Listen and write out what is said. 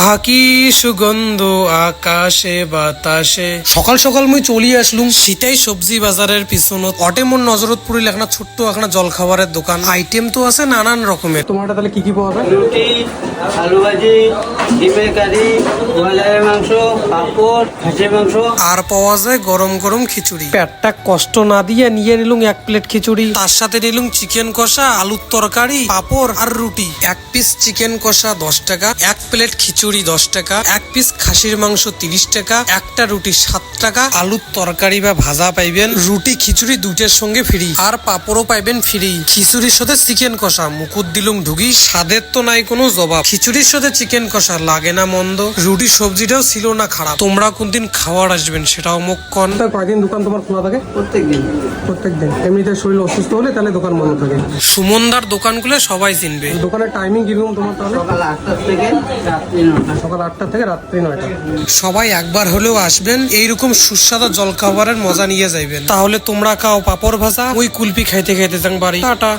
আহা কি সুগন্ধ আকাশে বাতাসে। সকাল সকাল মুই চলিয়ে আসলুম শীতাই সবজি বাজারের পিছনত। অটে মোর নজরত পড়িল একটা ছোট্ট একটা জল খাবারের দোকান। আইটেম তো আছে নানান রকমের। তোমার তাহলে কি কি পাওয়া যায়? রুটি, আলু ভাজি, ডিমের কারি, ব্রয়লারের মাংস, পাঁপড়, খাসির মাংস। আর পাওয়া যায় গরম গরম খিচুড়ি। পেটটা কষ্ট না দিয়ে নিয়ে নিলুম এক প্লেট খিচুড়ি, তার সাথে নিলুম চিকেন কষা, আলুর তরকারি, পাঁপড় আর রুটি। এক পিস চিকেন কষা 10 টাকা, এক প্লেট খিচুড়ি 10 টাকা, এক পিস খাসির মাংস 30 টাকা, একটা রুটি 7 টাকা, আলুর তরকারি বা ভাজা পাইবেন, রুটি খিচুড়ি দুইটার সঙ্গে ফ্রি, আর পাঁপড়ও পাইবেন ফ্রি। খিচুড়ির সাথে চিকেন কষা মুকুট দিলুম ঢুকি, স্বাদের তো নাই কোনো জবাব। খিচুড়ির সাথে চিকেন কষা লাগে না মন্দ, রুটি সবজিটাও ছিল না খারাপ। তোমরা কোনদিন খাওয়ার আসবেন সেটাও মুখ কন। কয়দিন দোকান তোমার খোলা থাকে? প্রত্যেকদিন। প্রত্যেকদিন। এমনিতে শরীর অসুস্থ হলে তাহলে দোকান বন্ধ থাকে। সুমনদার দোকানগুলো সবাই চিনবে। দোকানের টাইমিং কিরকম তোমার তাহলে? সকাল 8টা থেকে রাত্রি 9টা। সকাল 8টা থেকে রাত্রি 9টা। সবাই একবার হলেও আসবেন, এইরকম সুস্বাদু জলখাবারের মজা নিয়ে যাইবেন। তাহলে তোমরা খাও পাপড় ভাজা, ওই কুলপি খাইতে খাইতে যাং বাড়ি। টাটা।